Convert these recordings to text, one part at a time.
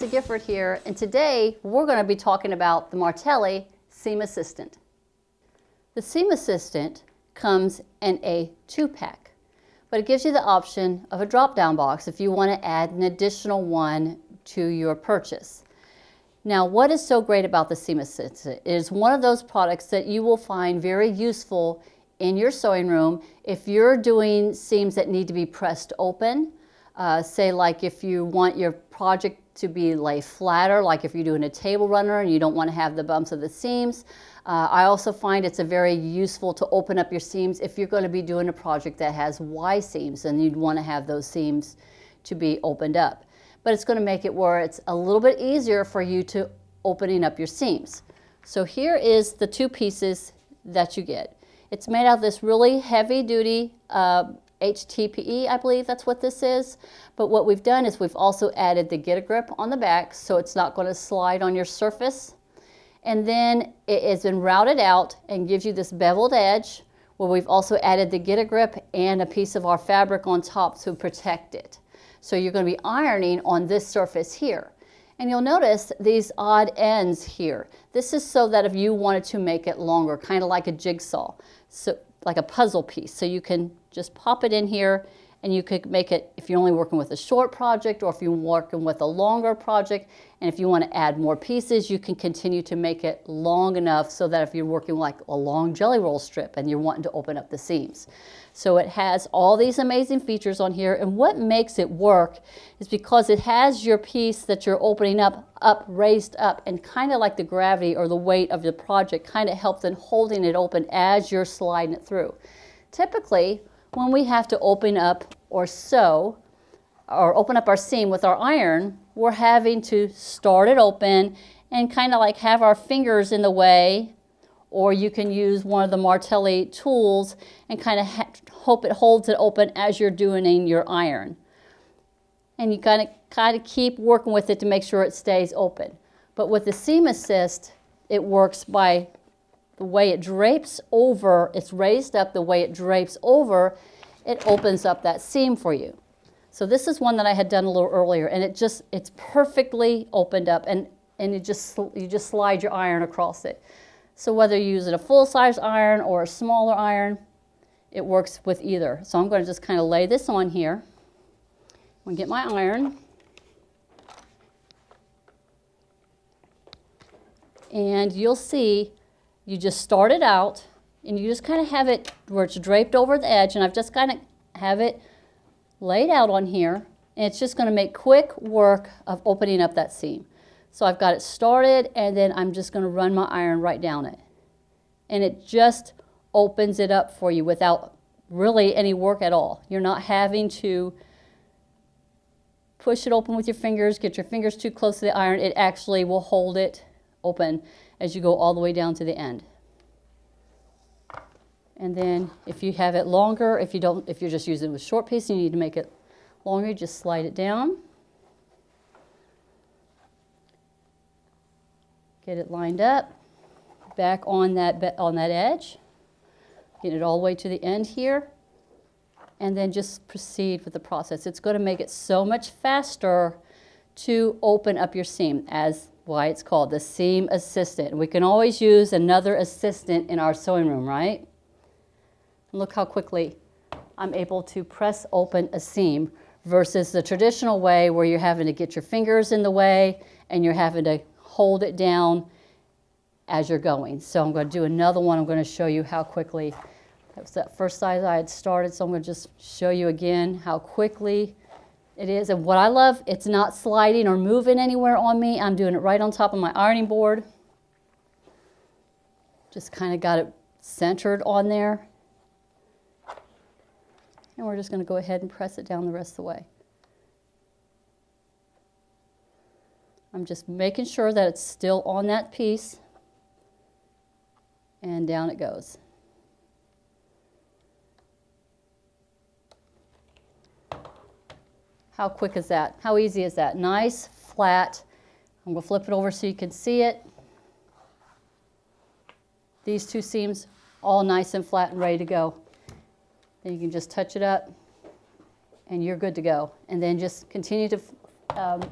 Lisa Gifford here, and today we're going to be talking about the Martelli Seam Assistant. The Seam Assistant comes in a 2-pack, but it gives you the option of a drop-down box if you want to add an additional one to your purchase. Now, what is so great about the Seam Assistant? It is one of those products that you will find very useful in your sewing room if you're doing seams that need to be pressed open. Say like if you want your project to be lay flatter, like if you're doing a table runner and you don't want to have the bumps of the seams. I also find it's very useful to open up your seams if you're going to be doing a project that has Y seams and you'd want to have those seams to be opened up. But it's going to make it where it's a little bit easier for you to opening up your seams. So here is the 2 pieces that you get. It's made out of this really heavy duty HTPE, I believe that's what this is. But what we've done is we've also added the get a grip on the back so it's not going to slide on your surface. And then it has been routed out and gives you this beveled edge where we've also added the get a grip and a piece of our fabric on top to protect it. So you're going to be ironing on this surface here. And you'll notice these odd ends here. This is so that if you wanted to make it longer, kind of like a jigsaw, so like a puzzle piece. So you can just pop it in here and you could make it if you're only working with a short project or if you're working with a longer project. And if you want to add more pieces, you can continue to make it long enough so that if you're working like a long jelly roll strip and you're wanting to open up the seams. So it has all these amazing features on here, and what makes it work is because it has your piece that you're opening up raised up, and kind of like the gravity or the weight of the project kind of helps in holding it open as you're sliding it through. Typically, when we have to open up or sew or open up our seam with our iron, we're having to start it open and kind of like have our fingers in the way, or you can use one of the Martelli tools and kind of hope it holds it open as you're doing your iron. And you kind of keep working with it to make sure it stays open. But with the Seam Assist, it works by the way it drapes over, it's raised up, the way it drapes over, it opens up that seam for you. So this is one that I had done a little earlier, and it's perfectly opened up, and you just slide your iron across it. So whether you use a full-size iron or a smaller iron, it works with either. So I'm going to just kind of lay this on here. I'm going to get my iron. And you'll see, you just start it out, and you just kind of have it where it's draped over the edge, and I've just kind of have it laid out on here, and it's just going to make quick work of opening up that seam. So I've got it started, and then I'm just going to run my iron right down it. And it just opens it up for you without really any work at all. You're not having to push it open with your fingers, get your fingers too close to the iron. It actually will hold it open as you go all the way down to the end. And then if you have it longer, if you're just using it with short piece and you need to make it longer, just slide it down. Get it lined up, back on that edge, get it all the way to the end here, and then just proceed with the process. It's going to make it so much faster to open up your seam, as why it's called the Seam Assistant. We can always use another assistant in our sewing room, right? Look how quickly I'm able to press open a seam versus the traditional way where you're having to get your fingers in the way and you're having to hold it down as you're going. So I'm going to do another one. I'm going to show you how quickly, that was that first size I had started, so I'm going to just show you again how quickly it is. And what I love, it's not sliding or moving anywhere on me. I'm doing it right on top of my ironing board. Just kind of got it centered on there. And we're just going to go ahead and press it down the rest of the way. I'm just making sure that it's still on that piece. And down it goes. How quick is that? How easy is that? Nice, flat. I'm going to flip it over so you can see it. These 2 seams, all nice and flat and ready to go. Then you can just touch it up and you're good to go. And then just continue to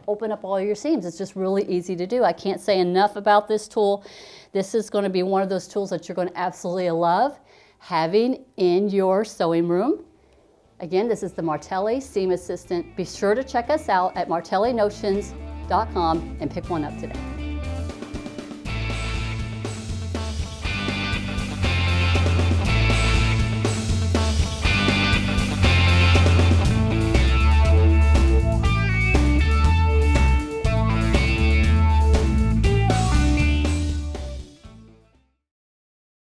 open up all your seams. It's just really easy to do. I can't say enough about this tool. This is going to be one of those tools that you're going to absolutely love having in your sewing room. Again, this is the Martelli Seam Assistant. Be sure to check us out at martellinotions.com and pick one up today.